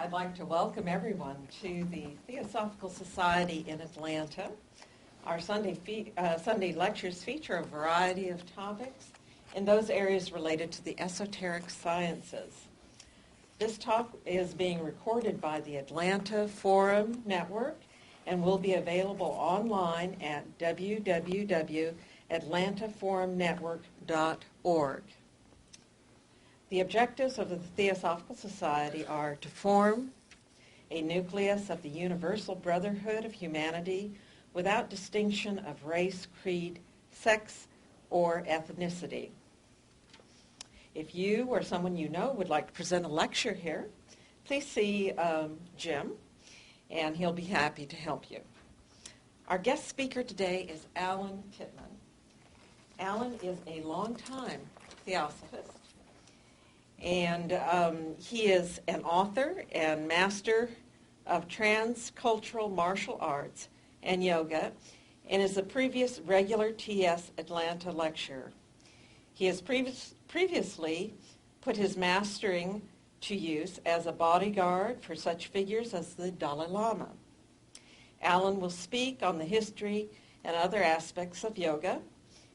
I'd like to welcome everyone to the Theosophical Society in Atlanta. Our Sunday lectures feature a variety of topics in those areas related to the esoteric sciences. This talk is being recorded by the Atlanta Forum Network and will be available online at www.atlantaforumnetwork.org. The objectives of the Theosophical Society are to form a nucleus of the universal brotherhood of humanity without distinction of race, creed, sex, or ethnicity. If you or someone you know would like to present a lecture here, please see Jim, and he'll be happy to help you. Our guest speaker today is Alan Pittman. Alan is a longtime theosophist, and he is an author and master of transcultural martial arts and yoga, and is a previous regular TS Atlanta lecturer. He has previously put his mastering to use as a bodyguard for such figures as the Dalai Lama. Alan will speak on the history and other aspects of yoga.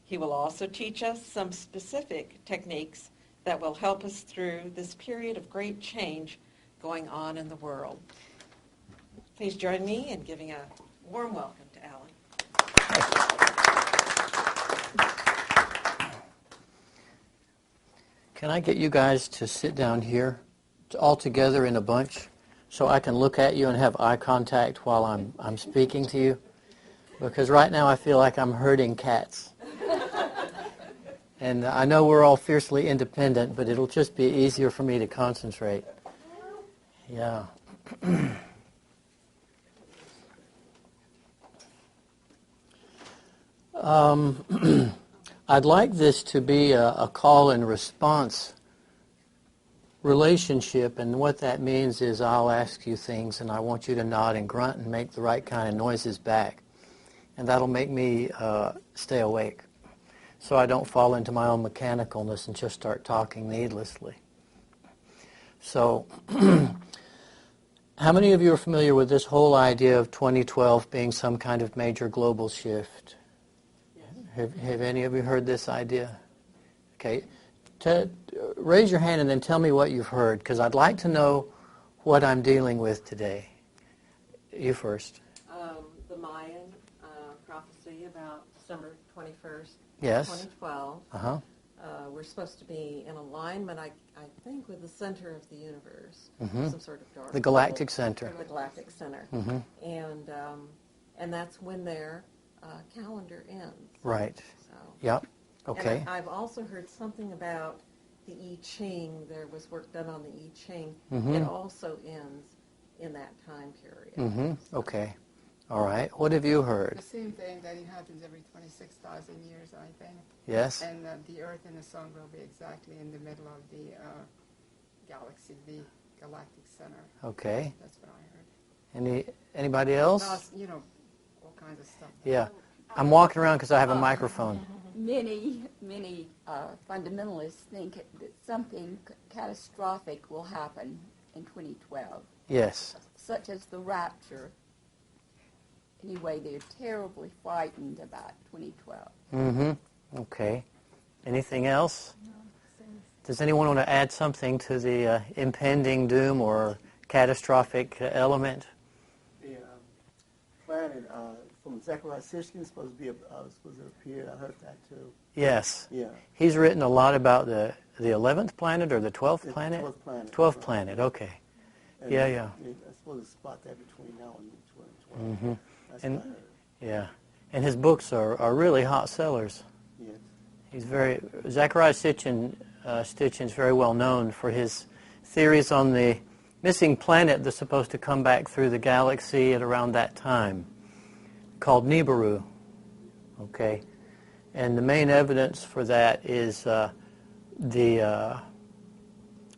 He will also teach us some specific techniques that will help us through this period of great change going on in the world. Please join me in giving a warm welcome to Alan. Can I get you guys to sit down here all together in a bunch so I can look at you and have eye contact while I'm speaking to you? Because right now I feel like I'm herding cats. And I know we're all fiercely independent, but it'll just be easier for me to concentrate. Yeah. I'd like this to be a call and response relationship, and what that means is I'll ask you things and I want you to nod and grunt and make the right kind of noises back. And that'll make me stay awake, so I don't fall into my own mechanicalness and just start talking needlessly. So, how many of you are familiar with this whole idea of 2012 being some kind of major global shift? Yes. Have any of you heard this idea? Okay. Raise your hand and then tell me what you've heard, because I'd like to know what I'm dealing with today. You first. The Mayan prophecy about December 21st, yes. 2012. Uh-huh. We're supposed to be in alignment, I think, with the center of the universe, some sort of dark. The galactic center. The galactic center. And that's when their calendar ends. Right. So. Yep. Okay. And I've also heard something about the I Ching. There was work done on the I Ching. It also ends in that time period. So. Okay. All right. What have you heard? The same thing, that it happens every 26,000 years, I think. Yes. And the Earth and the Sun will be exactly in the middle of the galaxy, the galactic center. Okay. That's what I heard. Anybody else? All kinds of stuff. Yeah. I'm walking around because I have a microphone. Many fundamentalists think that something catastrophic will happen in 2012. Yes. Such as the rapture. Anyway, they're terribly frightened about 2012. Okay. Anything else? Does anyone want to add something to the impending doom or catastrophic element? The planet from Zechariah Sitchin supposed to appear. I heard that too. Yes. Yeah. He's written a lot about the 11th planet or the 12th planet? 12th planet. 12th planet, okay. And Yeah. I suppose to spot that between now and 2012. That's what I heard. Yeah. And his books are really hot sellers. Yes. Zechariah Sitchin's very well known for his theories on the missing planet that's supposed to come back through the galaxy at around that time, called Nibiru. Okay. And the main evidence for that is the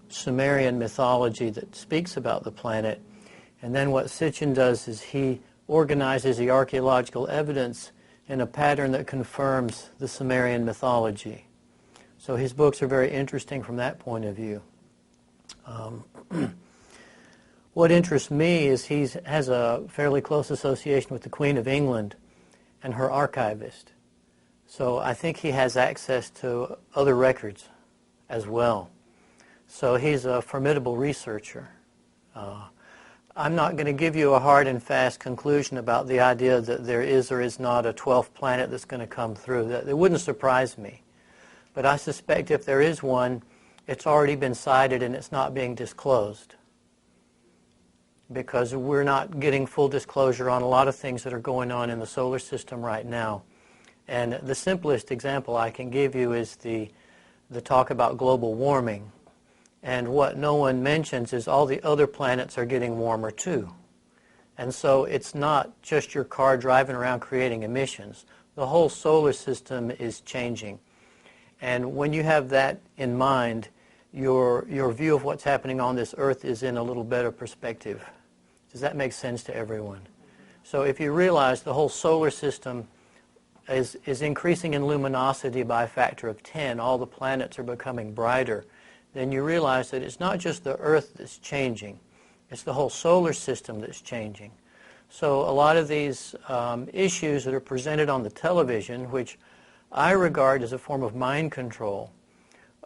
Sumerian mythology that speaks about the planet. And then what Sitchin does is he organizes the archaeological evidence in a pattern that confirms the Sumerian mythology. So his books are very interesting from that point of view. What interests me is he has a fairly close association with the Queen of England and her archivist. So I think he has access to other records as well. So he's a formidable researcher. I'm not going to give you a hard and fast conclusion about the idea that there is or is not a 12th planet that's going to come through. It wouldn't surprise me. But I suspect if there is one, it's already been sighted and it's not being disclosed, because we're not getting full disclosure on a lot of things that are going on in the solar system right now. And the simplest example I can give you is the talk about global warming. And what no one mentions is all the other planets are getting warmer too. And so it's not just your car driving around creating emissions. The whole solar system is changing. And when you have that in mind, your view of what's happening on this earth is in a little better perspective. Does that make sense to everyone? So if you realize the whole solar system is increasing in luminosity by a factor of 10, all the planets are becoming brighter, then you realize that it's not just the earth that's changing, it's the whole solar system that's changing. So a lot of these issues that are presented on the television, which I regard as a form of mind control,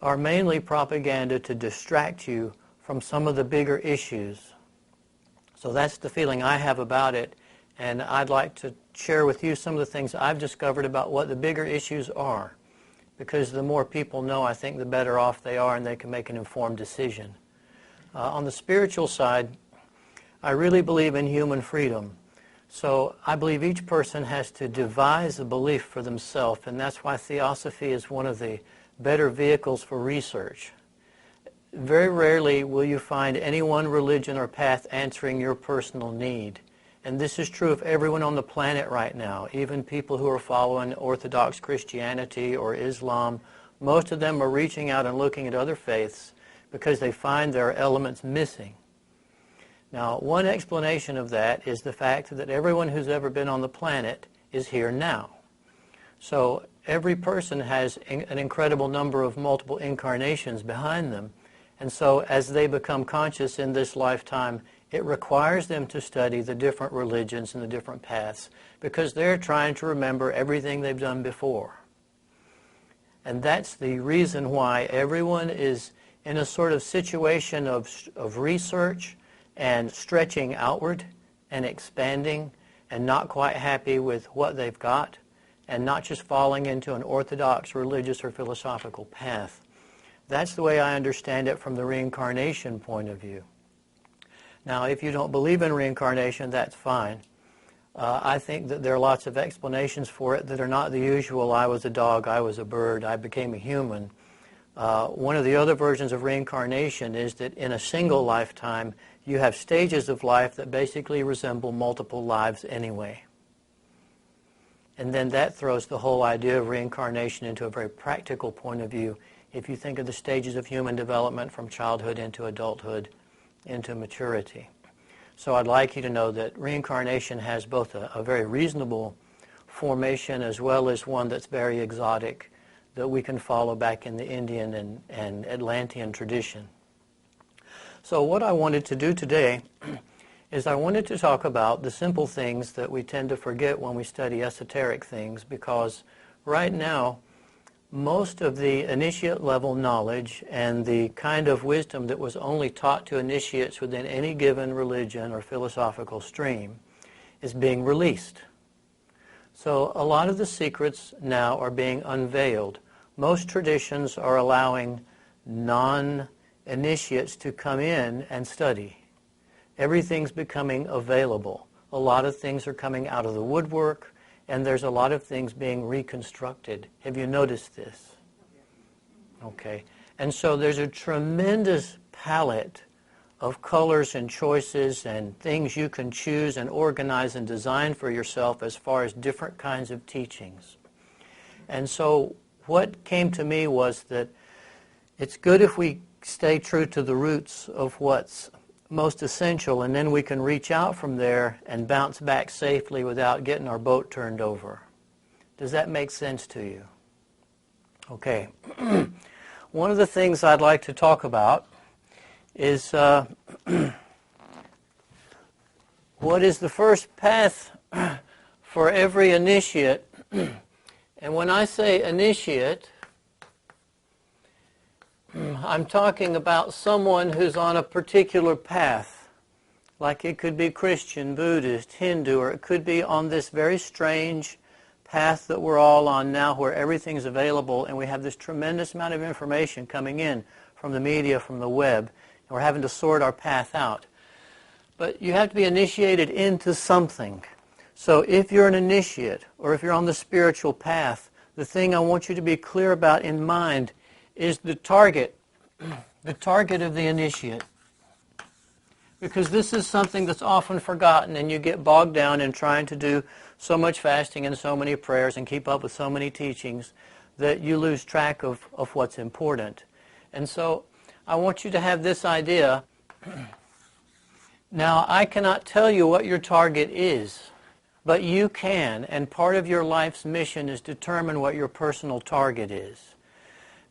are mainly propaganda to distract you from some of the bigger issues. So that's the feeling I have about it, and I'd like to share with you some of the things I've discovered about what the bigger issues are, because the more people know, I think the better off they are and they can make an informed decision. On the spiritual side, I really believe in human freedom. So I believe each person has to devise a belief for themselves, and that's why theosophy is one of the better vehicles for research. Very rarely will you find any one religion or path answering your personal need. And this is true of everyone on the planet right now, even people who are following Orthodox Christianity or Islam. Most of them are reaching out and looking at other faiths because they find there are elements missing. Now, one explanation of that is the fact that everyone who's ever been on the planet is here now. So every person has an incredible number of multiple incarnations behind them. And so as they become conscious in this lifetime, it requires them to study the different religions and the different paths because they're trying to remember everything they've done before. And that's the reason why everyone is in a sort of situation of research and stretching outward and expanding and not quite happy with what they've got and not just falling into an orthodox religious or philosophical path. That's the way I understand it from the reincarnation point of view. Now, if you don't believe in reincarnation, that's fine. I think that there are lots of explanations for it that are not the usual, I was a dog, I was a bird, I became a human. One of the other versions of reincarnation is that in a single lifetime, you have stages of life that basically resemble multiple lives anyway. And then that throws the whole idea of reincarnation into a very practical point of view. If you think of the stages of human development from childhood into adulthood, into maturity. So I'd like you to know that reincarnation has both a very reasonable formation as well as one that's very exotic that we can follow back in the Indian and Atlantean tradition. So what I wanted to do today is I wanted to talk about the simple things that we tend to forget when we study esoteric things, because right now most of the initiate level knowledge and the kind of wisdom that was only taught to initiates within any given religion or philosophical stream is being released. So a lot of the secrets now are being unveiled. Most traditions are allowing non-initiates to come in and study. Everything's becoming available. A lot of things are coming out of the woodwork, and there's a lot of things being reconstructed. Have you noticed this? Okay. And so there's a tremendous palette of colors and choices and things you can choose and organize and design for yourself as far as different kinds of teachings. And so what came to me was that it's good if we stay true to the roots of what's most essential, and then we can reach out from there and bounce back safely without getting our boat turned over. Does that make sense to you? Okay. One of the things I'd like to talk about is what is the first path for every initiate? And when I say initiate, I'm talking about someone who's on a particular path. Like it could be Christian, Buddhist, Hindu, or it could be on this very strange path that we're all on now where everything's available and we have this tremendous amount of information coming in from the media, from the web, and we're having to sort our path out. But you have to be initiated into something. So if you're an initiate, or if you're on the spiritual path, the thing I want you to be clear about in mind is the target of the initiate. Because this is something that's often forgotten, and you get bogged down in trying to do so much fasting and so many prayers and keep up with so many teachings that you lose track of what's important. And so I want you to have this idea. Now, I cannot tell you what your target is, but you can, and part of your life's mission is determine what your personal target is.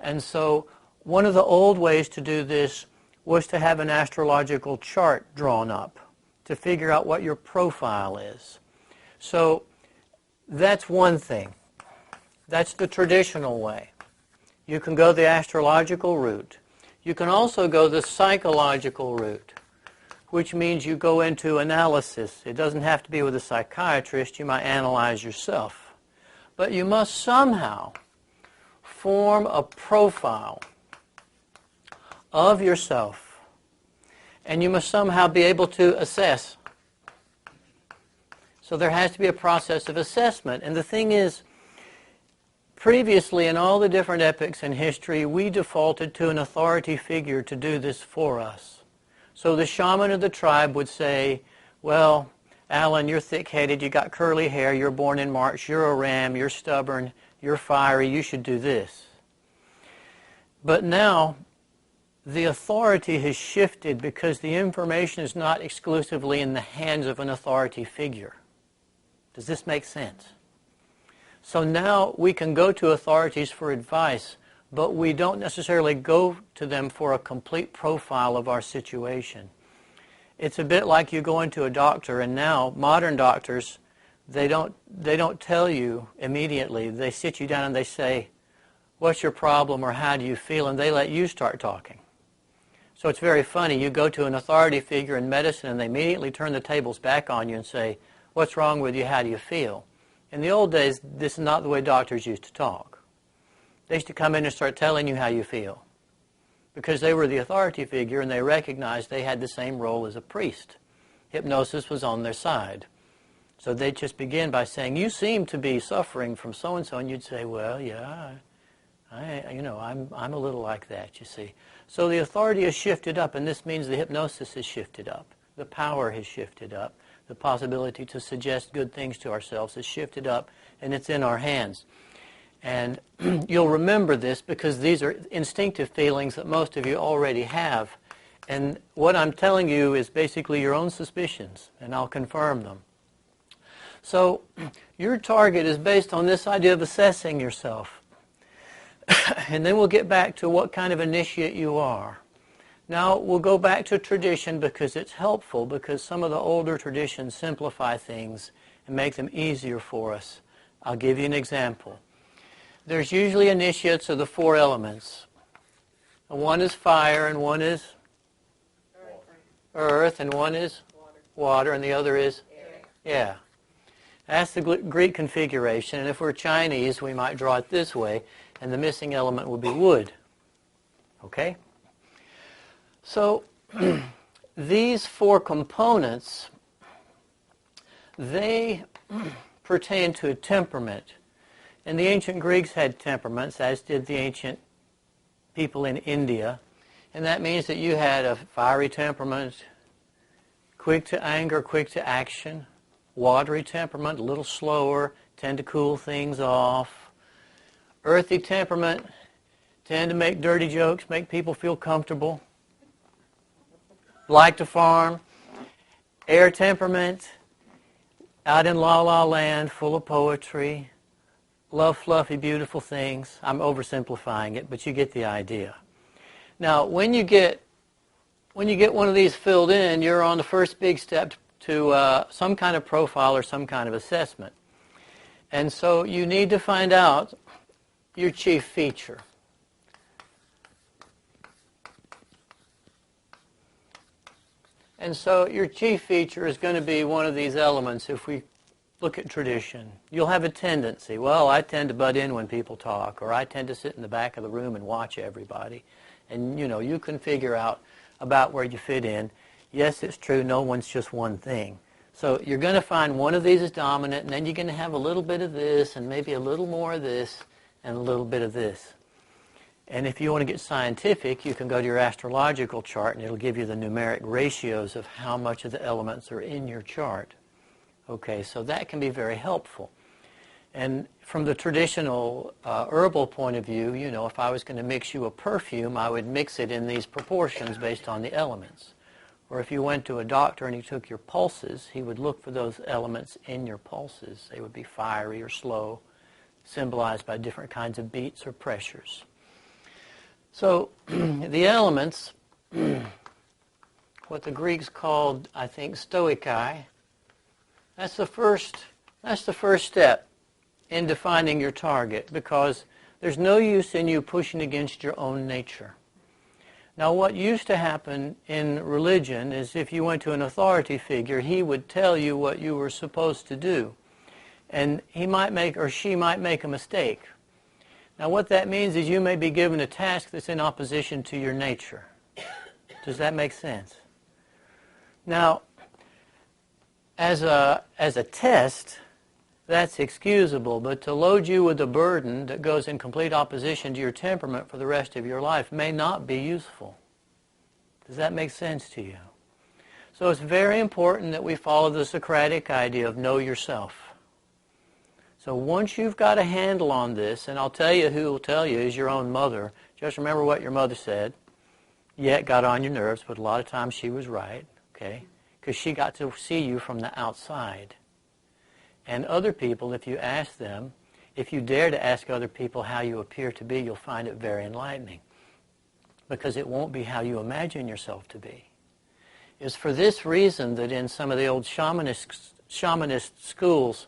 And so one of the old ways to do this was to have an astrological chart drawn up to figure out what your profile is. So that's one thing. That's the traditional way. You can go the astrological route. You can also go the psychological route, which means you go into analysis. It doesn't have to be with a psychiatrist. You might analyze yourself. But you must somehow form a profile of yourself, and you must somehow be able to assess. So there has to be a process of assessment. And the thing is, previously in all the different epochs in history, we defaulted to an authority figure to do this for us. So the shaman of the tribe would say, well, Alan, you're thick-headed, you got curly hair, you're born in March, you're a ram, you're stubborn, you're fiery, you should do this. But now, the authority has shifted because the information is not exclusively in the hands of an authority figure. Does this make sense? So now we can go to authorities for advice, but we don't necessarily go to them for a complete profile of our situation. It's a bit like you go into a doctor, and now modern doctors, they don't tell you immediately. They sit you down and they say, what's your problem or how do you feel? And they let you start talking. So it's very funny. You go to an authority figure in medicine and they immediately turn the tables back on you and say, what's wrong with you? How do you feel? In the old days, this is not the way doctors used to talk. They used to come in and start telling you how you feel because they were the authority figure and they recognized they had the same role as a priest. Hypnosis was on their side. So they'd just begin by saying, you seem to be suffering from so-and-so, and you'd say, well, yeah, I'm a little like that, you see. So the authority has shifted up, and this means the hypnosis has shifted up. The power has shifted up. The possibility to suggest good things to ourselves has shifted up, and it's in our hands. And you'll remember this because these are instinctive feelings that most of you already have. And what I'm telling you is basically your own suspicions, and I'll confirm them. So your target is based on this idea of assessing yourself. And then we'll get back to what kind of initiate you are. Now we'll go back to tradition because it's helpful, because some of the older traditions simplify things and make them easier for us. I'll give you an example. There's usually initiates of the four elements. One is fire, and one is earth, and one is water, and the other is air. Yeah. That's the Greek configuration, and if we're Chinese, we might draw it this way, and the missing element would be wood. Okay? So these four components, they pertain to a temperament. And the ancient Greeks had temperaments, as did the ancient people in India. And that means that you had a fiery temperament, quick to anger, quick to action. Watery temperament, a little slower, tend to cool things off. Earthy temperament, tend to make dirty jokes, make people feel comfortable. Like to farm. Air temperament, out in la-la land, full of poetry. Love fluffy, beautiful things. I'm oversimplifying it, but you get the idea. Now, when you get one of these filled in, you're on the first big step to some kind of profile or some kind of assessment. And so you need to find out your chief feature. And so your chief feature is going to be one of these elements if we look at tradition. You'll have a tendency, well, I tend to butt in when people talk, or I tend to sit in the back of the room and watch everybody. And, you know, you can figure out about where you fit in. Yes, it's true, no one's just one thing. So you're going to find one of these is dominant, and then you're going to have a little bit of this, and maybe a little more of this, and a little bit of this. And if you want to get scientific, you can go to your astrological chart, and it'll give you the numeric ratios of how much of the elements are in your chart. Okay, so that can be very helpful. And from the traditional herbal point of view, you know, if I was going to mix you a perfume, I would mix it in these proportions based on the elements. Or if you went to a doctor and he took your pulses, he would look for those elements in your pulses. They would be fiery or slow, symbolized by different kinds of beats or pressures. So the elements, what the Greeks called, I think, stoikai, that's the first step in defining your target, because there's no use in you pushing against your own nature. Now, what used to happen in religion is if you went to an authority figure, he would tell you what you were supposed to do. And he might make, or she might make, a mistake. Now, what that means is you may be given a task that's in opposition to your nature. Does that make sense? Now, as a test, that's excusable, but to load you with a burden that goes in complete opposition to your temperament for the rest of your life may not be useful. Does that make sense to you? So it's very important that we follow the Socratic idea of know yourself. So once you've got a handle on this, and I'll tell you who will tell you is your own mother. Just remember what your mother said. Yeah, it got on your nerves, but a lot of times she was right, okay? Because she got to see you from the outside. And other people, if you ask them, if you dare to ask other people how you appear to be, you'll find it very enlightening. Because it won't be how you imagine yourself to be. It's for this reason that in some of the old shamanist schools,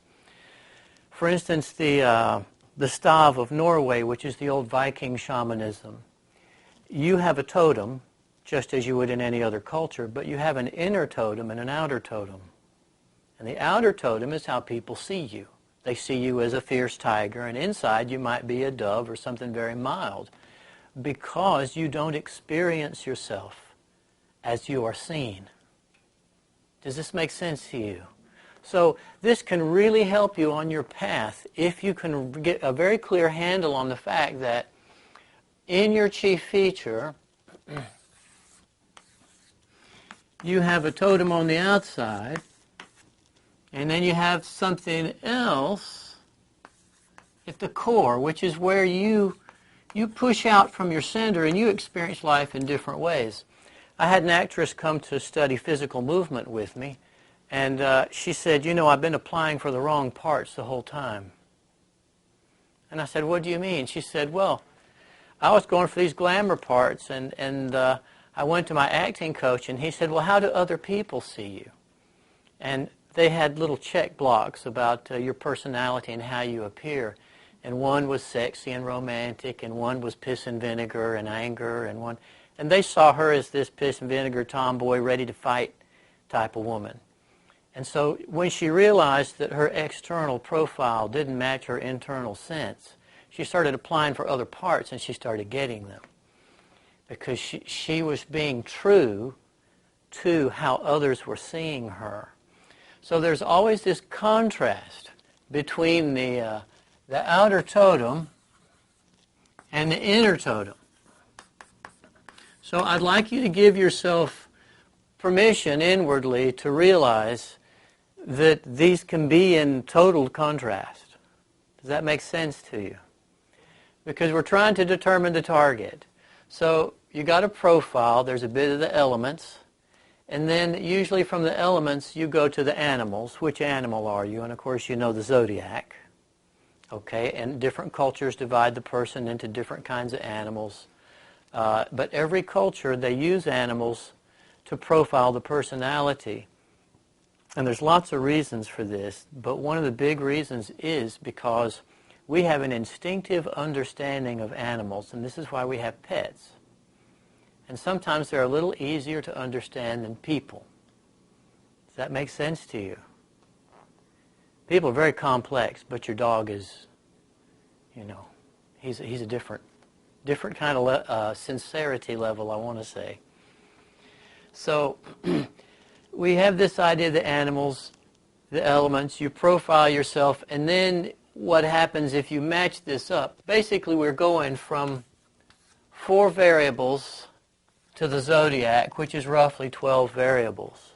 for instance, the Stav of Norway, which is the old Viking shamanism, you have a totem, just as you would in any other culture, but you have an inner totem and an outer totem. And the outer totem is how people see you. They see you as a fierce tiger, and inside you might be a dove or something very mild, because you don't experience yourself as you are seen. Does this make sense to you? So this can really help you on your path if you can get a very clear handle on the fact that in your chief feature, you have a totem on the outside, and then you have something else at the core, which is where you push out from your center and you experience life in different ways. I had an actress come to study physical movement with me, and she said, you know, I've been applying for the wrong parts the whole time. And I said, what do you mean? She said, well, I was going for these glamour parts, and I went to my acting coach, and he said, well, how do other people see you? And they had little check blocks about your personality and how you appear. And one was sexy and romantic, and one was piss and vinegar and anger, and they saw her as this piss and vinegar tomboy, ready to fight type of woman. And so when she realized that her external profile didn't match her internal sense, she started applying for other parts, and she started getting them. Because she was being true to how others were seeing her. So there's always this contrast between the outer totem and the inner totem. So I'd like you to give yourself permission inwardly to realize that these can be in total contrast. Does that make sense to you? Because we're trying to determine the target. So you got a profile, there's a bit of the elements, and then usually from the elements you go to the animals. Which animal are you? And of course you know the zodiac. Okay, and different cultures divide the person into different kinds of animals. But every culture, they use animals to profile the personality. And there's lots of reasons for this, but one of the big reasons is because we have an instinctive understanding of animals, and this is why we have pets. And sometimes they're a little easier to understand than people. Does that make sense to you? People are very complex, but your dog is, he's a different kind of sincerity level, I want to say. So we have this idea that animals, the elements, you profile yourself, and then what happens if you match this up? Basically, we're going from 4 variables to the zodiac, which is roughly 12 variables.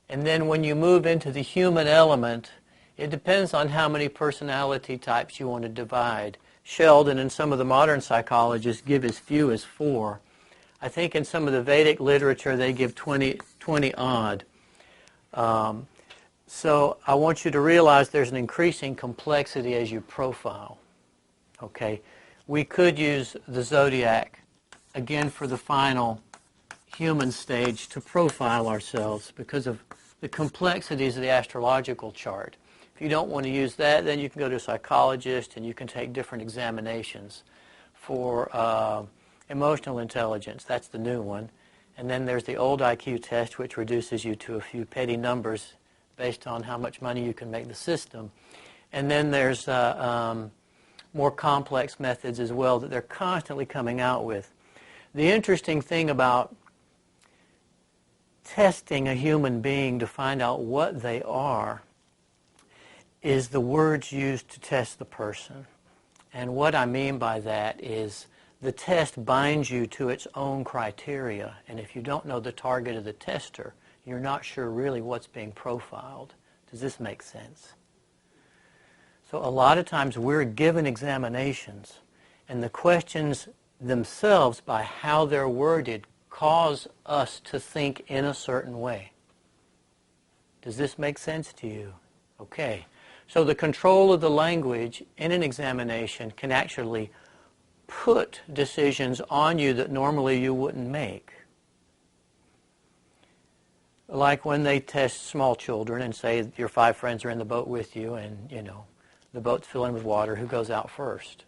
And then when you move into the human element, it depends on how many personality types you want to divide. Sheldon and some of the modern psychologists give as few as 4. I think in some of the Vedic literature they give 20 odd. So I want you to realize there's an increasing complexity as you profile. Okay, we could use the zodiac again for the final human stage to profile ourselves because of the complexities of the astrological chart. If you don't want to use that, then you can go to a psychologist and you can take different examinations for emotional intelligence. That's the new one. And then there's the old IQ test, which reduces you to a few petty numbers based on how much money you can make the system. And then there's more complex methods as well that they're constantly coming out with. The interesting thing about testing a human being to find out what they are is the words used to test the person. And what I mean by that is the test binds you to its own criteria. And if you don't know the target of the tester, you're not sure really what's being profiled. Does this make sense? So a lot of times we're given examinations, and the questions themselves, by how they're worded, cause us to think in a certain way. Does this make sense to you? Okay. So the control of the language in an examination can actually put decisions on you that normally you wouldn't make. Like when they test small children and say your 5 friends are in the boat with you and, the boat's filling with water, who goes out first?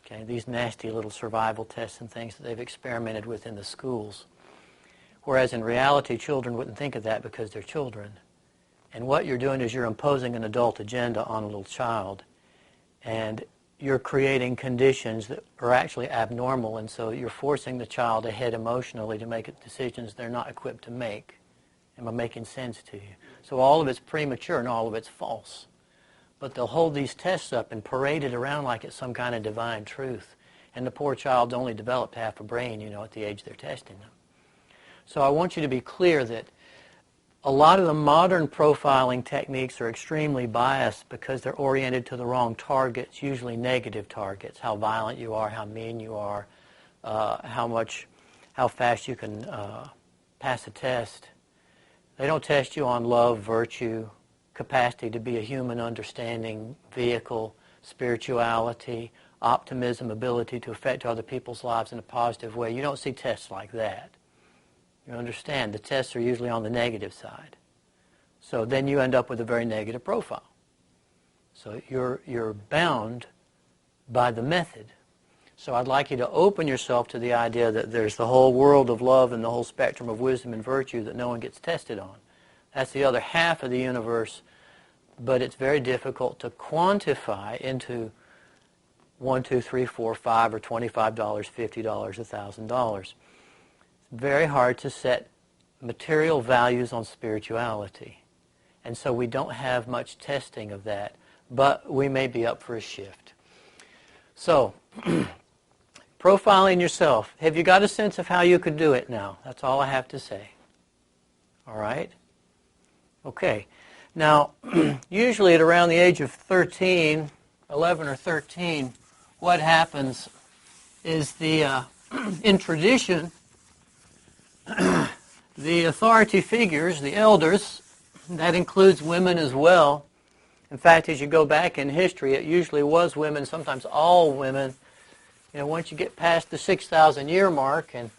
Okay, these nasty little survival tests and things that they've experimented with in the schools. Whereas in reality, children wouldn't think of that because they're children. And what you're doing is you're imposing an adult agenda on a little child. And you're creating conditions that are actually abnormal, and so you're forcing the child ahead emotionally to make decisions they're not equipped to make. Am I making sense to you? So all of it's premature and all of it's false. But they'll hold these tests up and parade it around like it's some kind of divine truth. And the poor child's only developed half a brain, at the age they're testing them. So I want you to be clear that a lot of the modern profiling techniques are extremely biased because they're oriented to the wrong targets, usually negative targets. How violent you are, how mean you are, how fast you can pass a test. They don't test you on love, virtue, capacity to be a human understanding vehicle, spirituality, optimism, ability to affect other people's lives in a positive way. You don't see tests like that. You understand, the tests are usually on the negative side. So then you end up with a very negative profile. So you're bound by the method. So I'd like you to open yourself to the idea that there's the whole world of love and the whole spectrum of wisdom and virtue that no one gets tested on. That's the other half of the universe, but it's very difficult to quantify into $1, $2, $3, $4, $5, or $25, $50, $1,000. Very hard to set material values on spirituality. And so we don't have much testing of that, but we may be up for a shift. So, profiling yourself. Have you got a sense of how you could do it now? That's all I have to say. All right? Okay. Now, usually at around the age of 13, 11 or 13, what happens is in tradition, the authority figures, the elders, that includes women as well. In fact, as you go back in history, it usually was women, sometimes all women. Once you get past the 6,000-year mark and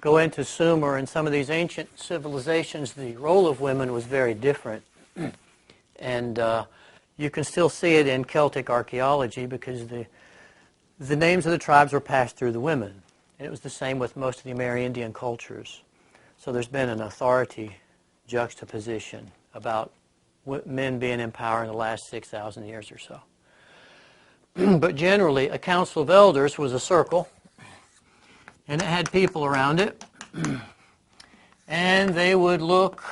go into Sumer and some of these ancient civilizations, the role of women was very different. And you can still see it in Celtic archaeology because the names of the tribes were passed through the women. And it was the same with most of the Amerindian cultures. So there's been an authority juxtaposition about men being in power in the last 6,000 years or so. But generally, a council of elders was a circle, and it had people around it, and they would look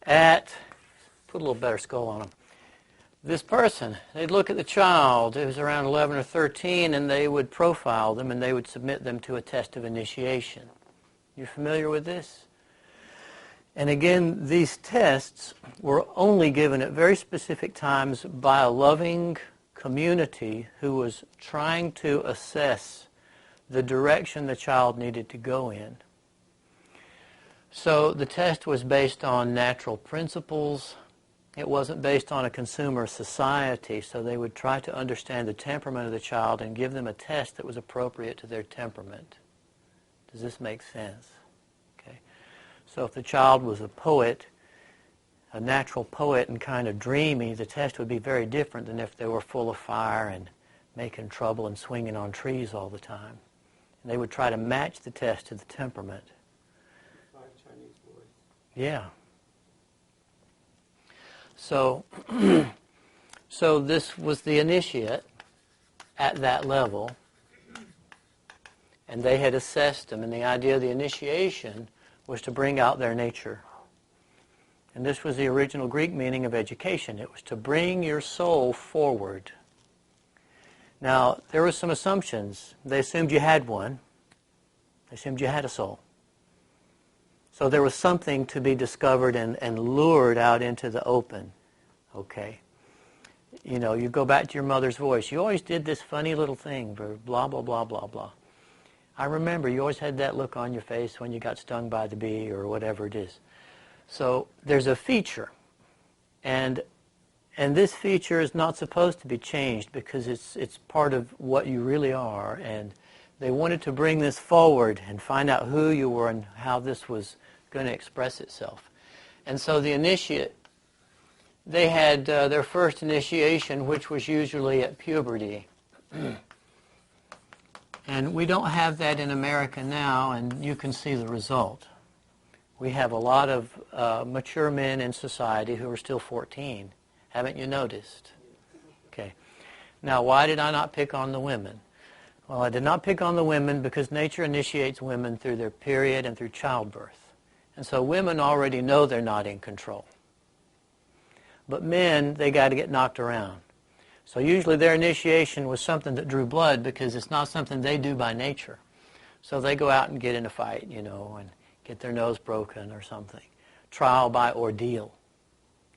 at, put a little better skull on them, this person. They'd look at the child who was around 11 or 13, and they would profile them, and they would submit them to a test of initiation. You familiar with this? And again, these tests were only given at very specific times by a loving community who was trying to assess the direction the child needed to go in. So the test was based on natural principles. It wasn't based on a consumer society, so they would try to understand the temperament of the child and give them a test that was appropriate to their temperament. Does this make sense? Okay. So if the child was a poet, a natural poet and kind of dreamy, the test would be very different than if they were full of fire and making trouble and swinging on trees all the time. And they would try to match the test to the temperament. Chinese boys. Yeah. So, so this was the initiate at that level, and they had assessed them, and the idea of the initiation was to bring out their nature. And this was the original Greek meaning of education. It was to bring your soul forward. Now, there were some assumptions. They assumed you had one. They assumed you had a soul. So there was something to be discovered and lured out into the open. Okay. You know, you go back to your mother's voice. You always did this funny little thing, blah, blah, blah, blah, blah. I remember you always had that look on your face when you got stung by the bee or whatever it is. So there's a feature. And this feature is not supposed to be changed because it's part of what you really are. And they wanted to bring this forward and find out who you were and how this was going to express itself. And so the initiate, they had their first initiation, which was usually at puberty. And we don't have that in America now, and you can see the result. We have a lot of mature men in society who are still 14. Haven't you noticed? Okay. Now, why did I not pick on the women? Well, I did not pick on the women because nature initiates women through their period and through childbirth. And so women already know they're not in control. But men, they got to get knocked around. So usually their initiation was something that drew blood because it's not something they do by nature. So they go out and get in a fight, you know, and get their nose broken or something. Trial by ordeal.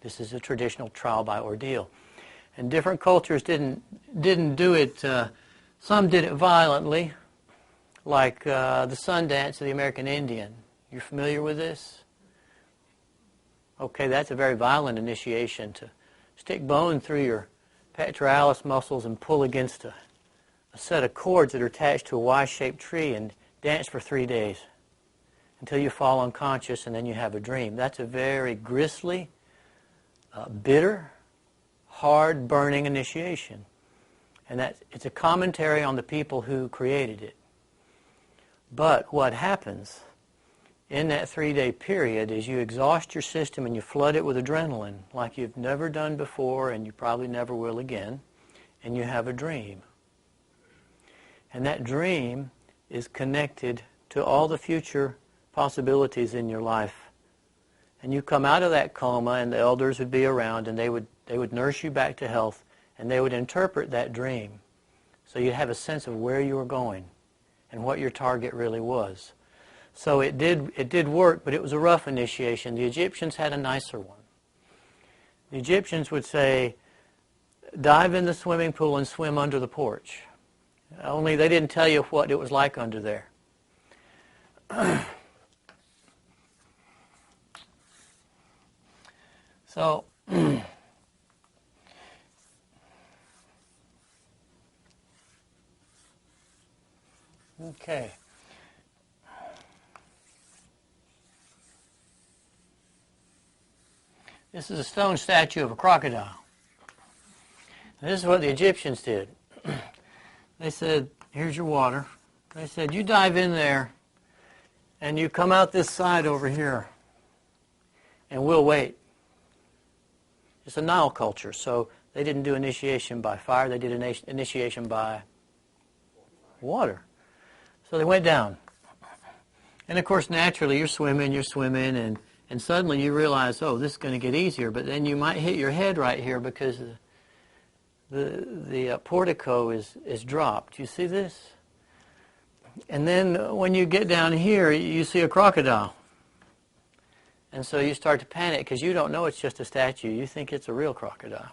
This is a traditional trial by ordeal. And different cultures didn't do it. Some did it violently, like the sun dance of the American Indian. You're familiar with this? Okay, that's a very violent initiation, to stick bone through your pectoralis muscles and pull against a set of cords that are attached to a Y-shaped tree and dance for 3 days until you fall unconscious and then you have a dream. That's a very grisly, bitter, hard, burning initiation. And it's a commentary on the people who created it. But what happens in that 3-day period is you exhaust your system and you flood it with adrenaline like you've never done before and you probably never will again, and you have a dream. And that dream is connected to all the future possibilities in your life. And you come out of that coma and the elders would be around and they would nurse you back to health and they would interpret that dream. So you'd have a sense of where you were going and what your target really was. So it did work, but it was a rough initiation. The Egyptians had a nicer one. The Egyptians would say, dive in the swimming pool and swim under the porch. Only they didn't tell you what it was like under there. So, okay. This is a stone statue of a crocodile. And this is what the Egyptians did. They said, here's your water. They said, you dive in there and you come out this side over here and we'll wait. It's a Nile culture, so they didn't do initiation by fire. They did initiation by water. So they went down. And of course, naturally, you're swimming, and suddenly you realize, oh, this is going to get easier. But then you might hit your head right here because the portico is dropped. You see this? And then when you get down here, you see a crocodile. And so you start to panic because you don't know it's just a statue. You think it's a real crocodile.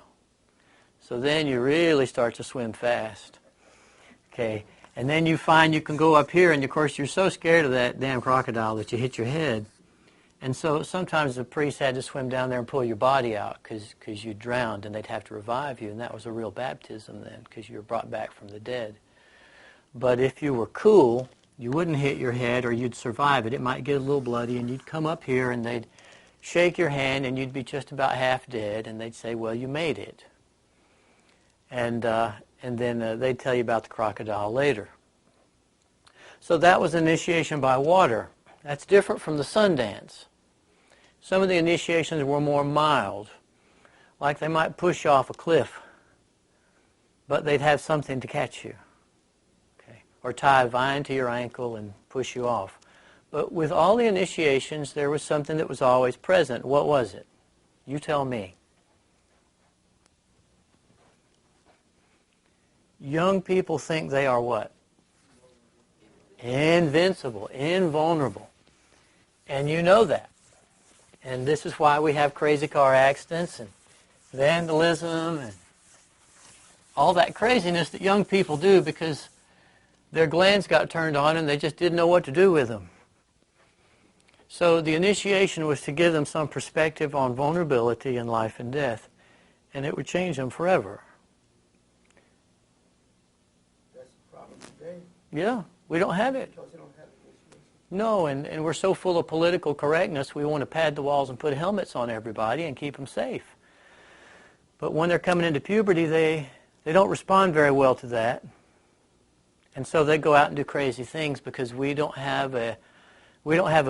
So then you really start to swim fast. Okay. And then you find you can go up here, and of course you're so scared of that damn crocodile that you hit your head. And so sometimes the priest had to swim down there and pull your body out because you drowned, and they'd have to revive you, and that was a real baptism then because you were brought back from the dead. But if you were cool, you wouldn't hit your head or you'd survive it. It might get a little bloody, and you'd come up here, and they'd shake your hand, and you'd be just about half dead, and they'd say, well, you made it. And then they'd tell you about the crocodile later. So that was initiation by water. That's different from the sun dance. Some of the initiations were more mild, like they might push you off a cliff, but they'd have something to catch you, okay? Or tie a vine to your ankle and push you off. But with all the initiations, there was something that was always present. What was it? You tell me. Young people think they are what? Invincible, invulnerable. And you know that. And this is why we have crazy car accidents and vandalism and all that craziness that young people do because their glands got turned on and they just didn't know what to do with them. So the initiation was to give them some perspective on vulnerability in life and death, and it would change them forever. That's the problem today. Yeah, we don't have it. Because they don't have initiation. No, and we're so full of political correctness, we want to pad the walls and put helmets on everybody and keep them safe. But when they're coming into puberty, they don't respond very well to that. And so they go out and do crazy things because we don't have a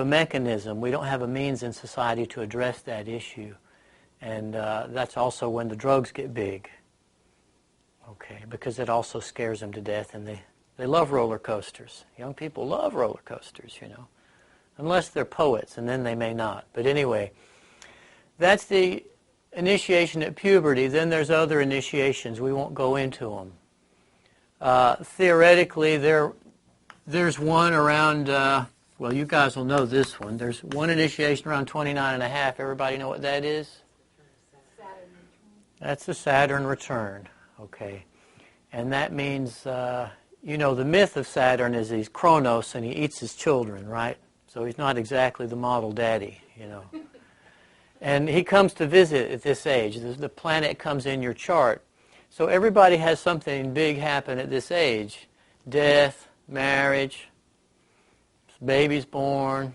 mechanism, we don't have a means in society to address that issue. And that's also when the drugs get big. Okay, because it also scares them to death, and they love roller coasters. Young people love roller coasters, you know. Unless they're poets, and then they may not. But anyway, that's the initiation at puberty. Then there's other initiations. We won't go into them. Theoretically, there's one around, well, you guys will know this one. There's one initiation around 29 and a half. Everybody know what that is? Saturn return. That's the Saturn return. Okay. And that means, you know, the myth of Saturn is he's Kronos and he eats his children, right? So he's not exactly the model daddy, you know. And he comes to visit at this age. The planet comes in your chart. So everybody has something big happen at this age. Death, marriage, baby's born,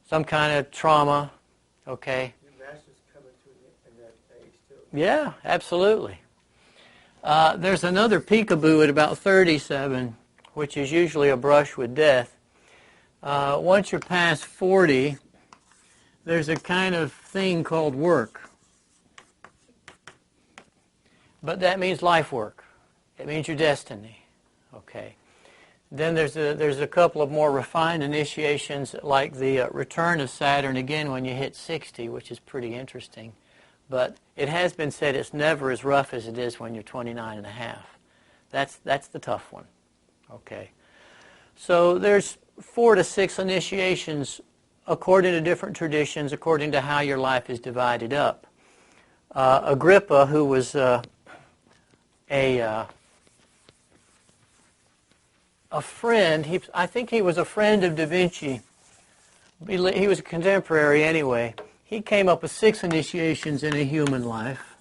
some kind of trauma, okay? Your master's coming to in that age too. Yeah, absolutely. There's another peekaboo at about 37, which is usually a brush with death. Once you're past 40, there's a kind of thing called work. But that means life work. It means your destiny. Okay. Then there's a couple of more refined initiations, like the return of Saturn again when you hit 60, which is pretty interesting. But it has been said it's never as rough as it is when you're 29 and a half. That's the tough one. Okay. So there's 4 to 6 initiations according to different traditions, according to how your life is divided up. Agrippa, who was a friend, I think he was a friend of Da Vinci. He was a contemporary anyway. He came up with 6 initiations in a human life.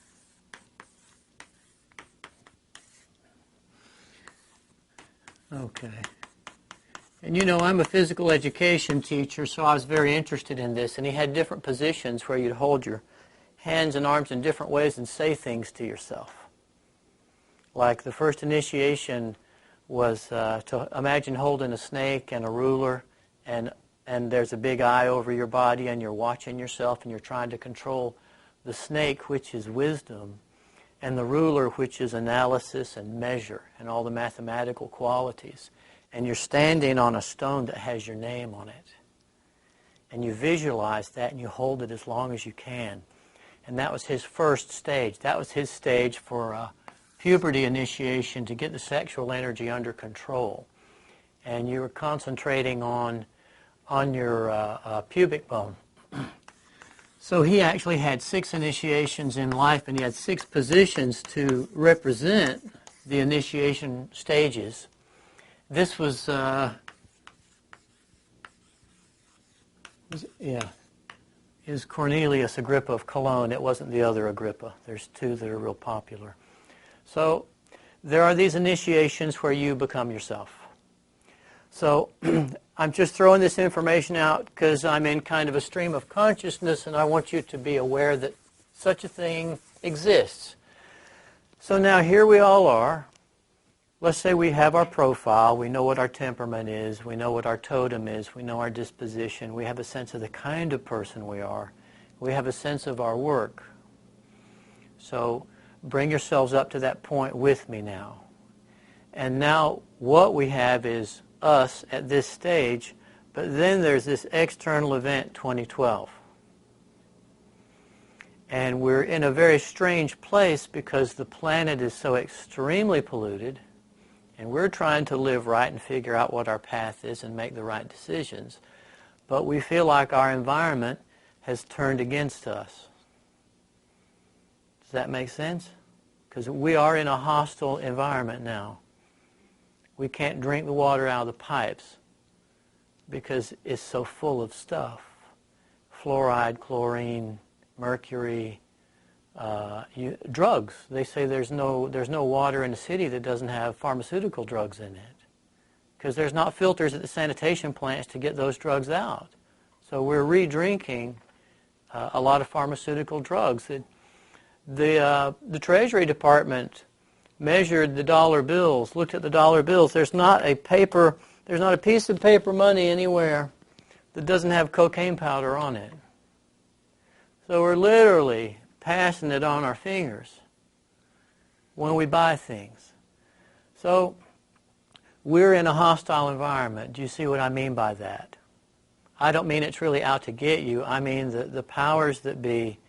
Okay. And you know, I'm a physical education teacher, so I was very interested in this. And he had different positions where you'd hold your hands and arms in different ways and say things to yourself. Like the first initiation was to imagine holding a snake and a ruler, and there's a big eye over your body, and you're watching yourself, and you're trying to control the snake, which is wisdom, and the ruler, which is analysis and measure and all the mathematical qualities. And you're standing on a stone that has your name on it. And you visualize that, and you hold it as long as you can. And that was his first stage. That was his stage for puberty initiation, to get the sexual energy under control. And you were concentrating on your pubic bone. So he actually had 6 initiations in life, and he had 6 positions to represent the initiation stages. This was, is Cornelius Agrippa of Cologne. It wasn't the other Agrippa. There's 2 that are real popular. So there are these initiations where you become yourself. So I'm just throwing this information out because I'm in kind of a stream of consciousness, and I want you to be aware that such a thing exists. So now here we all are. Let's say we have our profile. We know what our temperament is. We know what our totem is. We know our disposition. We have a sense of the kind of person we are. We have a sense of our work. So bring yourselves up to that point with me now. And now what we have is us at this stage, but then there's this external event, 2012. And we're in a very strange place because the planet is so extremely polluted, and we're trying to live right and figure out what our path is and make the right decisions. But we feel like our environment has turned against us. Does that make sense? Because we are in a hostile environment now. We can't drink the water out of the pipes because it's so full of stuff. Fluoride, chlorine, mercury, drugs. They say there's no water in the city that doesn't have pharmaceutical drugs in it because there's not filters at the sanitation plants to get those drugs out. So we're re-drinking a lot of pharmaceutical drugs. The Treasury Department measured the dollar bills, looked at the dollar bills. There's not a piece of paper money anywhere that doesn't have cocaine powder on it. So we're literally passing it on our fingers when we buy things. So we're in a hostile environment. Do you see what I mean by that? I don't mean it's really out to get you. I mean that the powers that be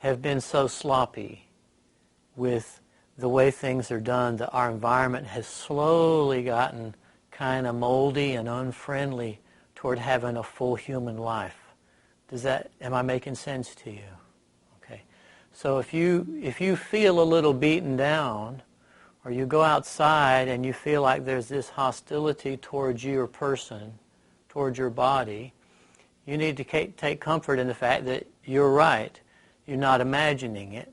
have been so sloppy with the way things are done that our environment has slowly gotten kind of moldy and unfriendly toward having a full human life. Am I making sense to you? Okay. So if you feel a little beaten down, or you go outside and you feel like there's this hostility towards your person, towards your body, you need to take comfort in the fact that you're right. You're not imagining it.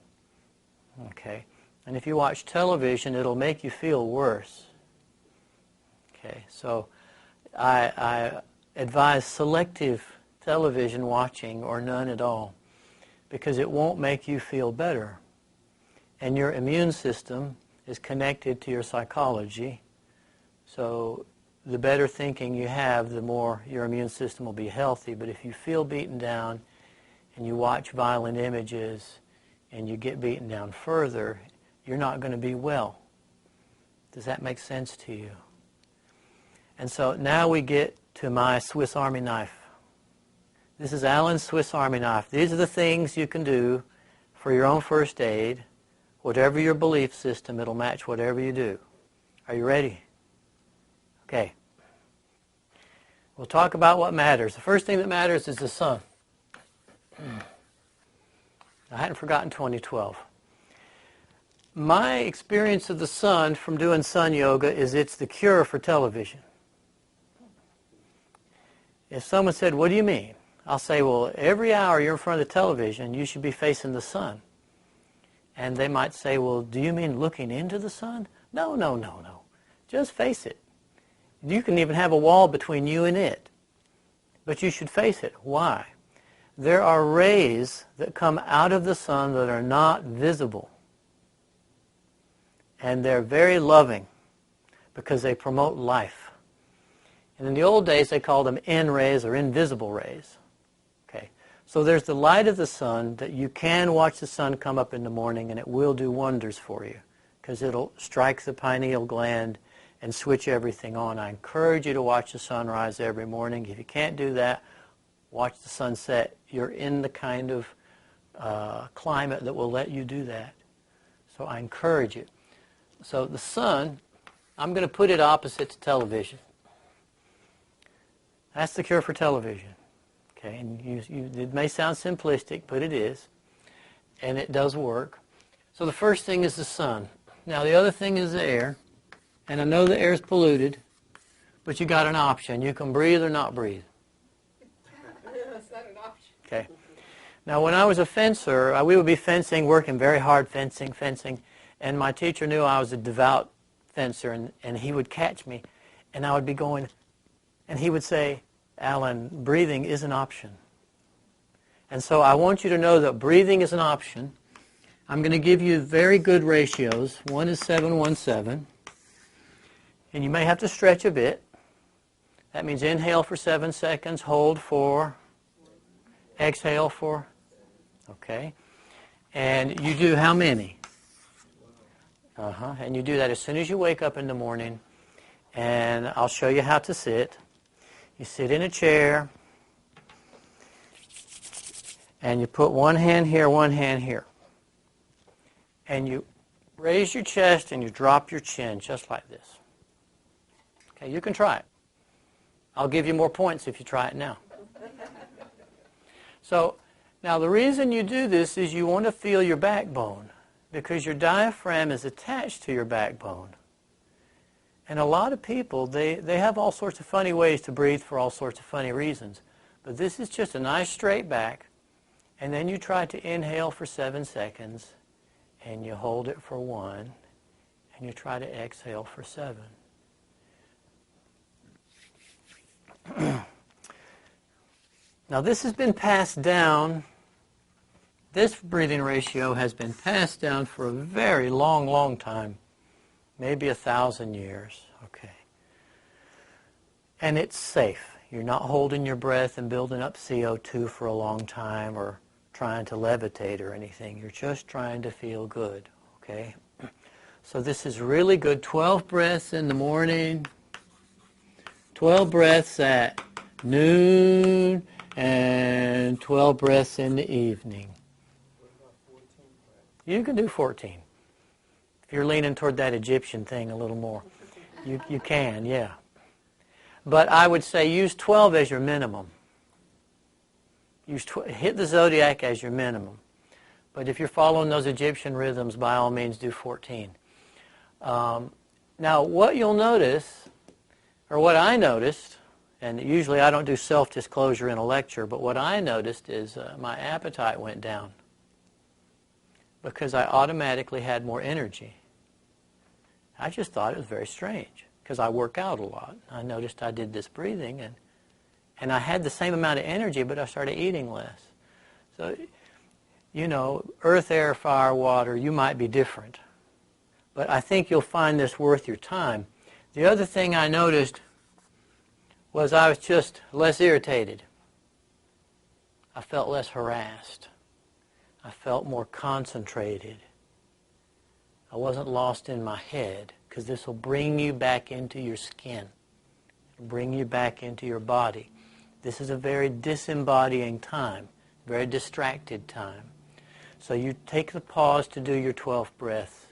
Okay. And if you watch television, it'll make you feel worse. Okay, so I advise selective television watching or none at all because it won't make you feel better. And your immune system is connected to your psychology. So the better thinking you have, the more your immune system will be healthy. But if you feel beaten down and you watch violent images and you get beaten down further, you're not going to be well. Does that make sense to you? And so now we get to my Swiss Army knife. This is Alan's Swiss Army knife. These are the things you can do for your own first aid. Whatever your belief system, it'll match whatever you do. Are you ready? Okay. We'll talk about what matters. The first thing that matters is the sun. I hadn't forgotten 2012. My experience of the sun from doing sun yoga is it's the cure for television. If someone said, what do you mean? I'll say, well, every hour you're in front of the television, you should be facing the sun. And they might say, well, do you mean looking into the sun? No. Just face it. You can even have a wall between you and it. But you should face it. Why? there are rays that come out of the sun that are not visible. And they're very loving because they promote life. And in the old days, they called them N rays or invisible rays. Okay. So there's the light of the sun that you can watch the sun come up in the morning, and it will do wonders for you because it'll strike the pineal gland and switch everything on. I encourage you to watch the sunrise every morning. If you can't do that, watch the sunset. You're in the kind of climate that will let you do that. So I encourage you. So the sun, I'm going to put it opposite to television. That's the cure for television. Okay, and it may sound simplistic, but it is. And it does work. So the first thing is the sun. Now the other thing is the air. And I know the air is polluted, but you got an option. You can breathe or not breathe. That's not an option. Okay. Now when I was a fencer, we would be fencing, working very hard, fencing. And my teacher knew I was a devout fencer, and he would catch me. And I would be going, and he would say, Alan, breathing is an option. And so I want you to know that breathing is an option. I'm going to give you very good ratios. One is 7-1-7. And you may have to stretch a bit. That means inhale for 7 seconds, hold for, exhale for, okay. And you do how many? And you do that as soon as you wake up in the morning. And I'll show you how to sit. You sit in a chair. And you put one hand here, one hand here. And you raise your chest and you drop your chin just like this. Okay, you can try it. I'll give you more points if you try it now. So, now the reason you do this is you want to feel your backbone because your diaphragm is attached to your backbone. And a lot of people, they have all sorts of funny ways to breathe for all sorts of funny reasons. But this is just a nice straight back. And then you try to inhale for 7 seconds and you hold it for 1 and you try to exhale for 7. Now this has been passed down, this breathing ratio has been passed down for a very long time, maybe 1,000 years, okay. And it's safe. You're not holding your breath and building up CO2 for a long time or trying to levitate or anything. You're just trying to feel good, okay. So this is really good. 12 breaths in the morning, 12 breaths at noon, and 12 breaths in the evening. What about 14 breaths? You can do 14. If you're leaning toward that Egyptian thing a little more, you can, yeah. But I would say use 12 as your minimum. Hit the zodiac as your minimum. But if you're following those Egyptian rhythms, by all means do 14. Now what you'll notice, or what I noticed, and usually I don't do self-disclosure in a lecture, but what I noticed is my appetite went down because I automatically had more energy. I just thought it was very strange because I work out a lot. I noticed I did this breathing and I had the same amount of energy, but I started eating less. So, you know, earth, air, fire, water, you might be different. But I think you'll find this worth your time. The other thing I noticed was I was just less irritated. I felt less harassed. I felt more concentrated. I wasn't lost in my head because this will bring you back into your skin. It'll bring you back into your body. This is a very disembodying time, very distracted time. So you take the pause to do your 12 breaths.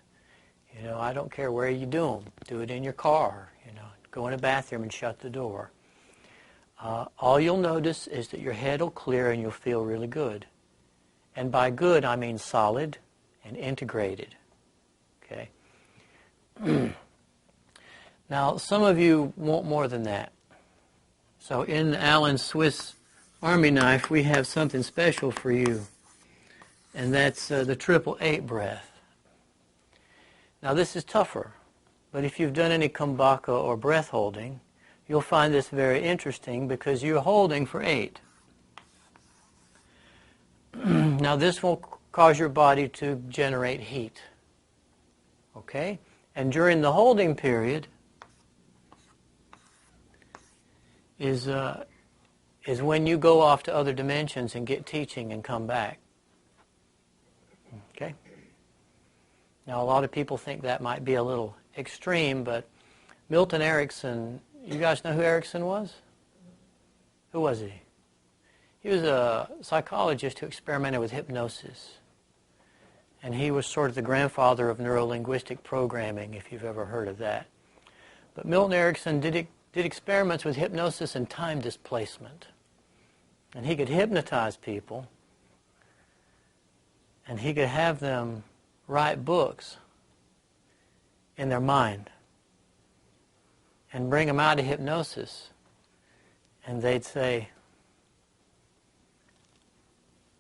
You know, I don't care where you do them. Do it in your car, you know. Go in a bathroom and shut the door. All you'll notice is that your head will clear and you'll feel really good. And by good, I mean solid and integrated. Okay? Now, some of you want more than that. So in Alan's Swiss Army knife, we have something special for you. And that's the 888 breath. Now, this is tougher. But if you've done any kumbhaka or breath holding, you'll find this very interesting because you're holding for 8. Now this will cause your body to generate heat. Okay? And during the holding period is when you go off to other dimensions and get teaching and come back. Okay? Now a lot of people think that might be a little extreme, but Milton Erickson, you guys know who Erickson was? Who was he? He was a psychologist who experimented with hypnosis. And he was sort of the grandfather of neuro-linguistic programming, if you've ever heard of that. But Milton Erickson did experiments with hypnosis and time displacement. And he could hypnotize people, and he could have them write books in their mind and bring them out of hypnosis. And they'd say,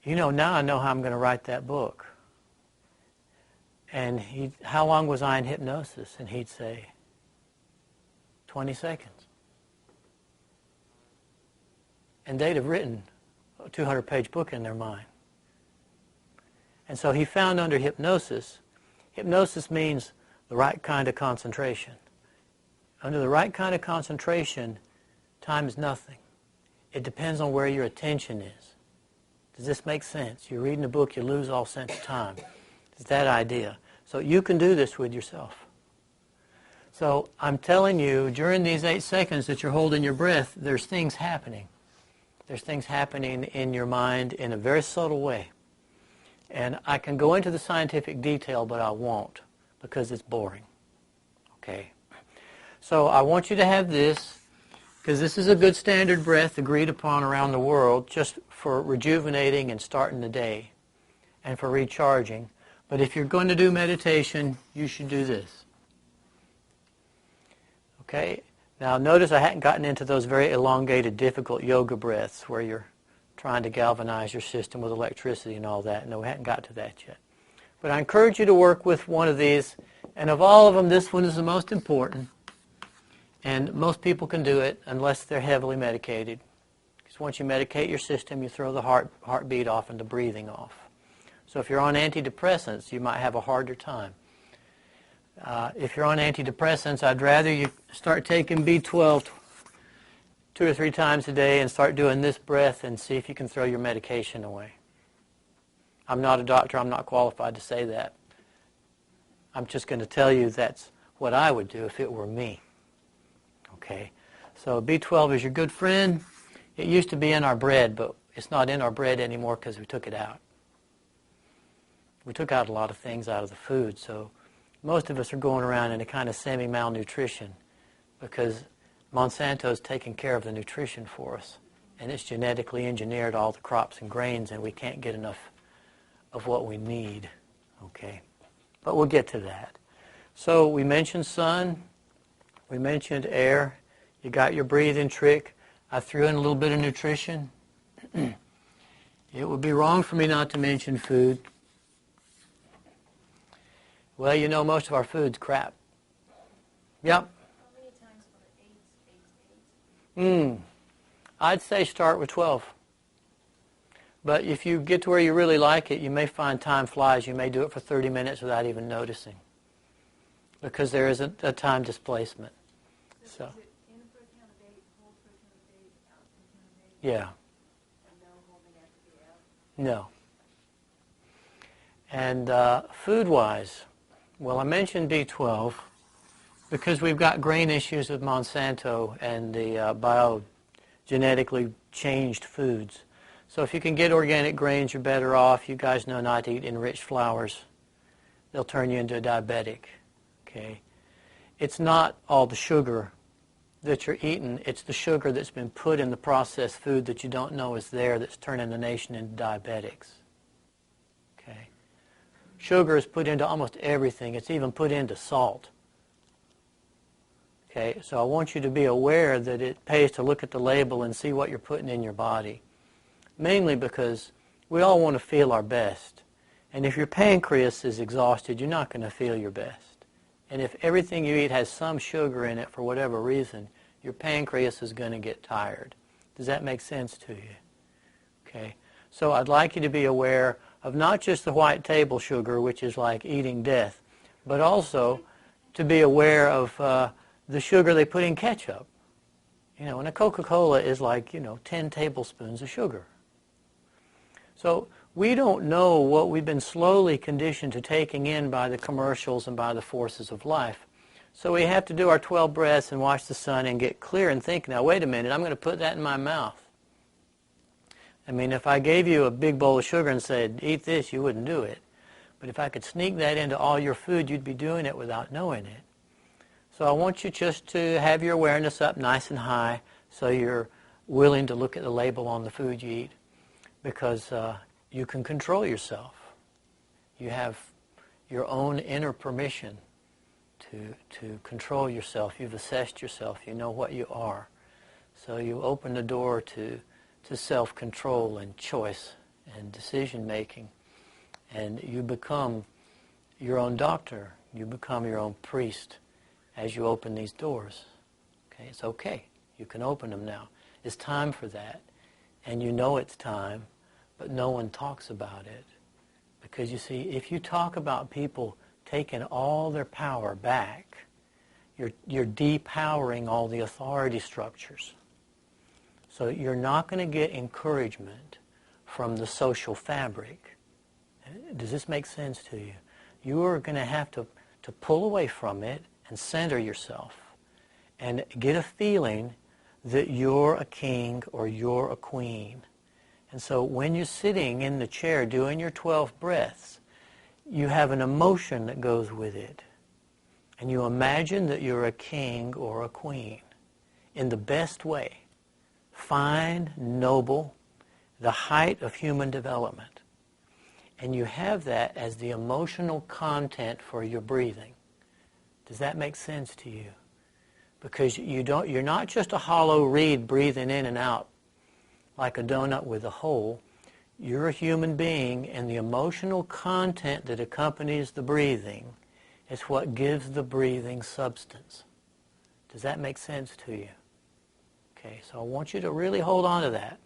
you know, now I know how I'm going to write that book. And how long was I in hypnosis? And he'd say, 20 seconds. And they'd have written a 200-page book in their mind. And so he found under hypnosis means the right kind of concentration. Under the right kind of concentration, time is nothing. It depends on where your attention is. Does this make sense? You're reading a book, you lose all sense of time. It's that idea. So you can do this with yourself. So I'm telling you, during these 8 seconds that you're holding your breath, there's things happening. There's things happening in your mind in a very subtle way. And I can go into the scientific detail, but I won't, because it's boring. Okay? So I want you to have this, because this is a good standard breath agreed upon around the world, just for rejuvenating and starting the day, and for recharging. But if you're going to do meditation, you should do this. Okay? Now notice I hadn't gotten into those very elongated, difficult yoga breaths where you're trying to galvanize your system with electricity and all that. No, we hadn't got to that yet. But I encourage you to work with one of these. And of all of them, this one is the most important. And most people can do it unless they're heavily medicated. Because once you medicate your system, you throw the heartbeat off and the breathing off. So if you're on antidepressants, you might have a harder time. If you're on antidepressants, I'd rather you start taking B12 2 or 3 times a day and start doing this breath and see if you can throw your medication away. I'm not a doctor. I'm not qualified to say that. I'm just going to tell you that's what I would do if it were me. Okay? So B12 is your good friend. It used to be in our bread, but it's not in our bread anymore because we took it out. We took out a lot of things out of the food, so most of us are going around in a kind of semi-malnutrition because Monsanto's taking care of the nutrition for us, and it's genetically engineered all the crops and grains, and we can't get enough of what we need. Okay, but we'll get to that. So we mentioned sun, we mentioned air, you got your breathing trick. I threw in a little bit of nutrition. It would be wrong for me not to mention food. Well, you know most of our food's crap. Yep. How many times for 8? I'd say start with 12. But if you get to where you really like it, you may find time flies. You may do it for 30 minutes without even noticing. Because there is a time displacement. So. Is it in for a count of 8, hold for a count of 8, out for a count of 8? Yeah. And no holding after the out? No. And food-wise, well, I mentioned B12 because we've got grain issues with Monsanto and the biogenetically changed foods. So if you can get organic grains, you're better off. You guys know not to eat enriched flours. They'll turn you into a diabetic. Okay? It's not all the sugar that you're eating. It's the sugar that's been put in the processed food that you don't know is there that's turning the nation into diabetics. Okay? Sugar is put into almost everything. It's even put into salt. Okay, so I want you to be aware that it pays to look at the label and see what you're putting in your body. Mainly because we all want to feel our best. And if your pancreas is exhausted, you're not going to feel your best. And if everything you eat has some sugar in it for whatever reason, your pancreas is going to get tired. Does that make sense to you? Okay. So I'd like you to be aware of not just the white table sugar, which is like eating death, but also to be aware of the sugar they put in ketchup. You know, and a Coca-Cola is like, 10 tablespoons of sugar. So we don't know what we've been slowly conditioned to taking in by the commercials and by the forces of life. So we have to do our 12 breaths and watch the sun and get clear and think, now wait a minute, I'm going to put that in my mouth. I mean, if I gave you a big bowl of sugar and said, eat this, you wouldn't do it. But if I could sneak that into all your food, you'd be doing it without knowing it. So I want you just to have your awareness up nice and high so you're willing to look at the label on the food you eat, because you can control yourself. You have your own inner permission to control yourself. You've assessed yourself. You know what you are. So you open the door to self-control and choice and decision-making. And you become your own doctor. You become your own priest as you open these doors. Okay, it's okay. You can open them now. It's time for that. And you know it's time, but no one talks about it. Because you see, if you talk about people taking all their power back, you're depowering all the authority structures. So you're not going to get encouragement from the social fabric. Does this make sense to you? You are going to have to pull away from it and center yourself and get a feeling that you're a king or you're a queen. And so when you're sitting in the chair doing your 12 breaths, you have an emotion that goes with it. And you imagine that you're a king or a queen in the best way. Fine, noble, the height of human development. And you have that as the emotional content for your breathing. Does that make sense to you? Because you're not just a hollow reed breathing in and out like a donut with a hole. You're a human being, and the emotional content that accompanies the breathing is what gives the breathing substance. Does that make sense to you? Okay, so I want you to really hold on to that,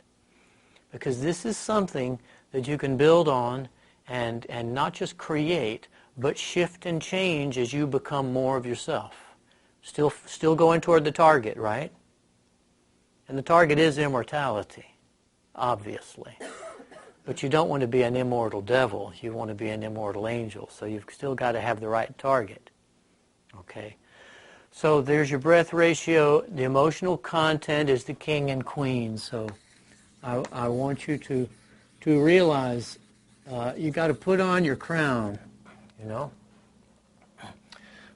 because this is something that you can build on and not just create, but shift and change as you become more of yourself. Still going toward the target, right? And the target is immortality, obviously. But you don't want to be an immortal devil. You want to be an immortal angel. So you've still got to have the right target. Okay? So there's your breath ratio. The emotional content is the king and queen. So I want you to realize you got to put on your crown,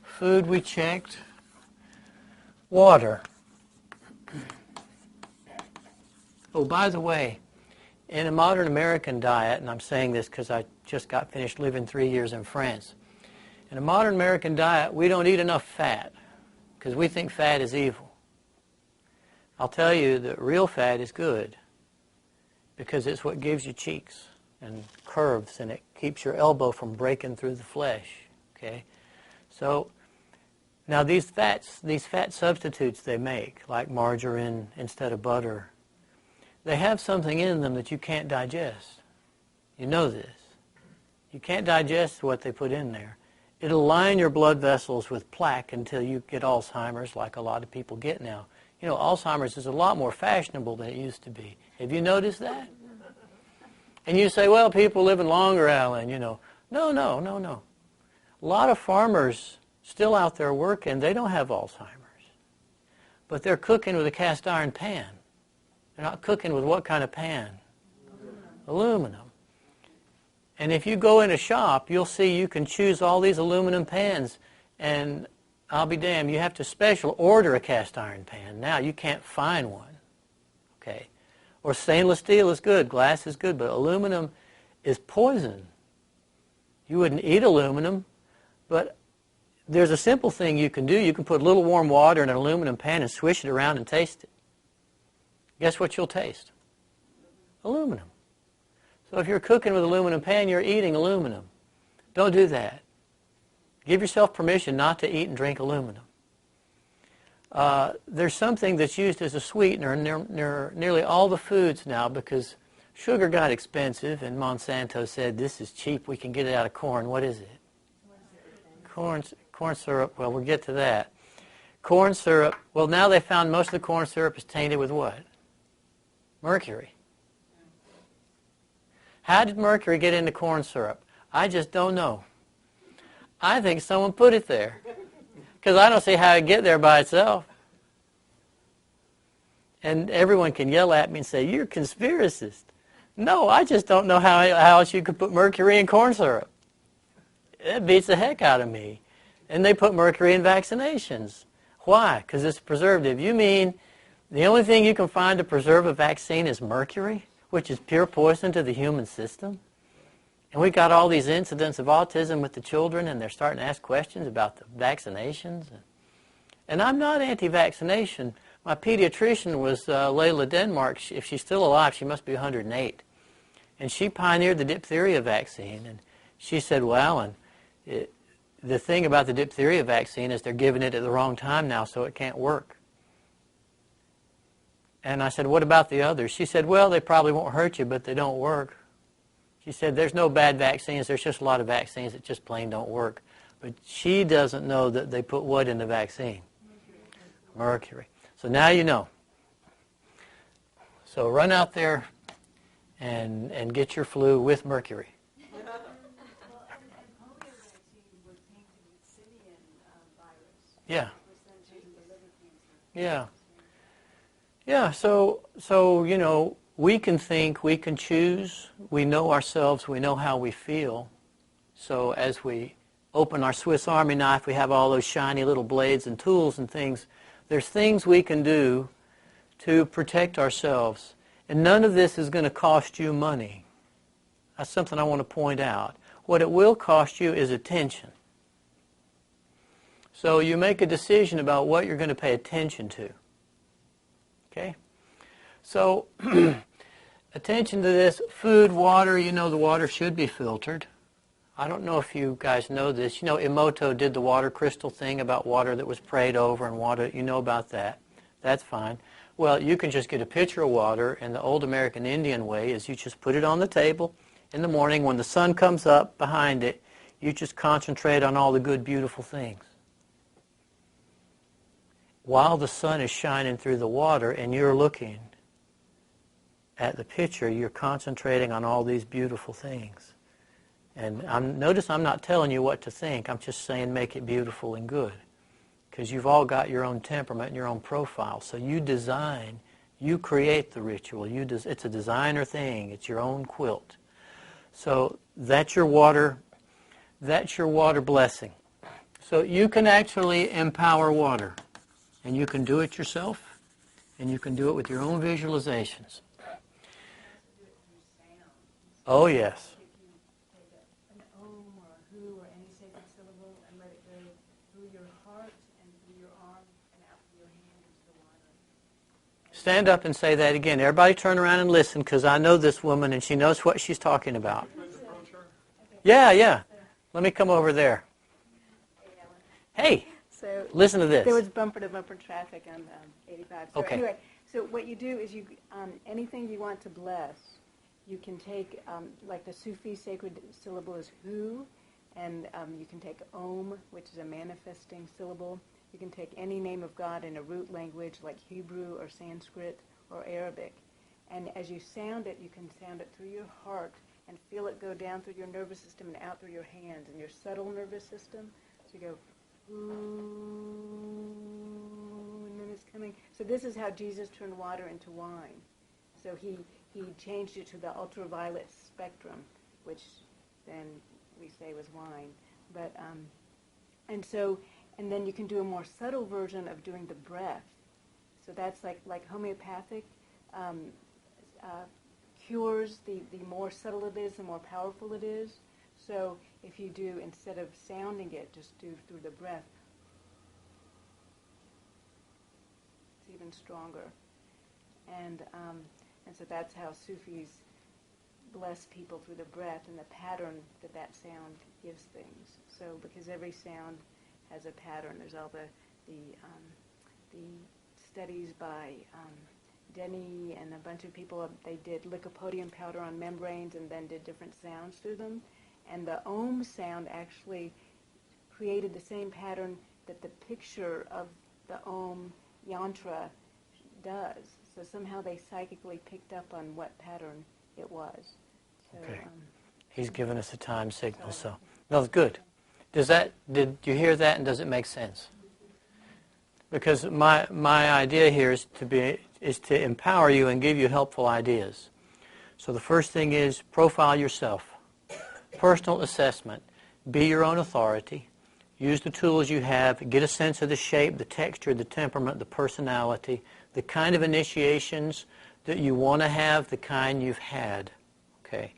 Food we checked. Water. Oh, by the way, in a modern American diet, and I'm saying this because I just got finished living 3 years in France, in a modern American diet, we don't eat enough fat because we think fat is evil. I'll tell you that real fat is good because it's what gives you cheeks and curves, and it keeps your elbow from breaking through the flesh. Okay, so now these fat substitutes they make, like margarine instead of butter, they have something in them that you can't digest. You know this. You can't digest what they put in there. It'll line your blood vessels with plaque until you get Alzheimer's, like a lot of people get now. Alzheimer's is a lot more fashionable than it used to be. Have you noticed that? And you say, well, people living longer, Alan, No. A lot of farmers still out there working, they don't have Alzheimer's. But they're cooking with a cast iron pan. They're not cooking with what kind of pan? Aluminum. And if you go in a shop, you'll see you can choose all these aluminum pans, and I'll be damned, you have to special order a cast iron pan. Now you can't find one. Okay? Or stainless steel is good, glass is good, but aluminum is poison. You wouldn't eat aluminum, but there's a simple thing you can do. You can put a little warm water in an aluminum pan and swish it around and taste it. Guess what you'll taste? Aluminum. So if you're cooking with aluminum pan, you're eating aluminum. Don't do that. Give yourself permission not to eat and drink aluminum. There's something that's used as a sweetener in nearly all the foods now, because sugar got expensive, and Monsanto said, this is cheap, we can get it out of corn. What is it? Corn syrup. Well, we'll get to that. Corn syrup. Well, now they found most of the corn syrup is tainted with what? Mercury. How did mercury get into corn syrup? I just don't know. I think someone put it there, because I don't see how it get there by itself. And everyone can yell at me and say, you're a conspiracist. No, I just don't know how else you could put mercury in corn syrup. It beats the heck out of me. And they put mercury in vaccinations. Why? Because it's a preservative. You mean the only thing you can find to preserve a vaccine is mercury, which is pure poison to the human system? And we got all these incidents of autism with the children, and they're starting to ask questions about the vaccinations. And I'm not anti-vaccination. My pediatrician was Layla Denmark. If she's still alive, she must be 108. And she pioneered the diphtheria vaccine. And she said, well, and the thing about the diphtheria vaccine is they're giving it at the wrong time now, so it can't work. And I said, what about the others? She said, well, they probably won't hurt you, but they don't work. She said, there's no bad vaccines. There's just a lot of vaccines that just plain don't work. But she doesn't know that they put what in the vaccine? Mercury. So now you know. So run out there and get your flu with mercury. Yeah. Yeah. Yeah, so you know, we can think, we can choose, we know ourselves, we know how we feel. So as we open our Swiss Army knife, we have all those shiny little blades and tools and things. There's things we can do to protect ourselves. And none of this is going to cost you money. That's something I want to point out. What it will cost you is attention. So you make a decision about what you're going to pay attention to. Okay? So, attention to this. Food, water, you know the water should be filtered. I don't know if you guys know this. You know, Emoto did the water crystal thing about water that was prayed over and water. You know about that. That's fine. Well, you can just get a pitcher of water, and the old American Indian way is you just put it on the table in the morning. When the sun comes up behind it, you just concentrate on all the good, beautiful things. While the sun is shining through the water and you're looking at the picture, you're concentrating on all these beautiful things. And notice I'm not telling you what to think. I'm just saying make it beautiful and good. Because you've all got your own temperament and your own profile. So you design, you create the ritual. It's a designer thing. It's your own quilt. So that's your water blessing. So you can actually empower water. And you can do it yourself, and you can do it with your own visualizations. Oh, yes. If you take an om or a hu or any sacred syllable and let it go through your heart and through your arm and out through your hand into the water. Stand up and say that again. Everybody turn around and listen, because I know this woman, and she knows what she's talking about. Yeah. Let me come over there. Hey. So listen to this. There was bumper-to-bumper traffic on 85. So Okay. Anyway, so what you do is you anything you want to bless, you can take, like the Sufi sacred syllable is hu, and you can take om, which is a manifesting syllable. You can take any name of God in a root language like Hebrew or Sanskrit or Arabic. And as you sound it, you can sound it through your heart and feel it go down through your nervous system and out through your hands and your subtle nervous system. So you go, ooh, and then it's coming. So this is how Jesus turned water into wine. So he changed it to the ultraviolet spectrum, which then we say was wine. But and then you can do a more subtle version of doing the breath. So that's like homeopathic cures. The more subtle it is, the more powerful it is. So if you do, instead of sounding it, just do through the breath, it's even stronger. And so that's how Sufis bless people through the breath and the pattern that sound gives things. So because every sound has a pattern, there's all the studies by Denny and a bunch of people, they did lycopodium powder on membranes and then did different sounds through them. And the Om sound actually created the same pattern that the picture of the Om yantra does. So somehow they psychically picked up on what pattern it was. So, Okay. He's given us a time signal, so no, good. Did you hear that, and does it make sense? Because my idea here is to empower you and give you helpful ideas. So the first thing is profile yourself. Personal assessment. Be your own authority. Use the tools you have. Get a sense of the shape, the texture, the temperament, the personality, the kind of initiations that you want to have, the kind you've had. Okay?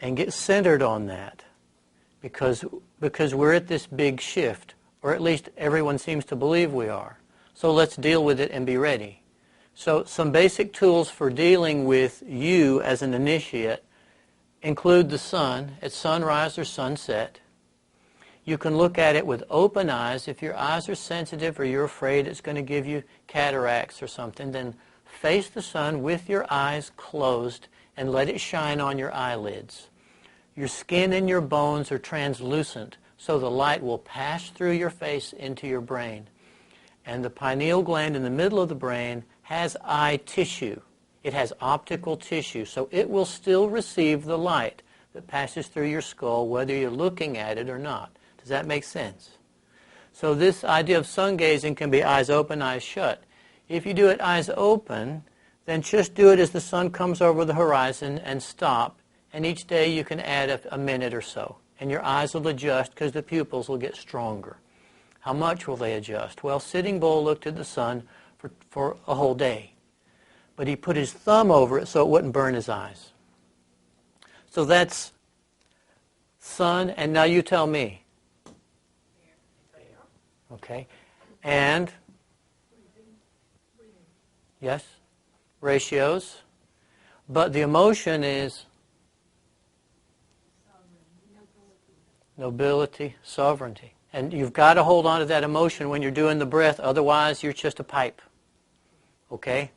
And get centered on that. Because we're at this big shift, or at least everyone seems to believe we are. So let's deal with it and be ready. So some basic tools for dealing with you as an initiate include the sun at sunrise or sunset. You can look at it with open eyes. If your eyes are sensitive or you're afraid it's going to give you cataracts or something, then face the sun with your eyes closed and let it shine on your eyelids. Your skin and your bones are translucent, so the light will pass through your face into your brain. And the pineal gland in the middle of the brain has eye tissue. It has optical tissue, so it will still receive the light that passes through your skull whether you're looking at it or not. Does that make sense? So this idea of sun gazing can be eyes open, eyes shut. If you do it eyes open, then just do it as the sun comes over the horizon and stop. And each day you can add a minute or so. And your eyes will adjust because the pupils will get stronger. How much will they adjust? Well, Sitting Bull looked at the sun for a whole day. But he put his thumb over it so it wouldn't burn his eyes. So that's sun, and now you tell me. Okay. And, yes, ratios. But the emotion is nobility, sovereignty. And you've got to hold on to that emotion when you're doing the breath, otherwise you're just a pipe. Okay?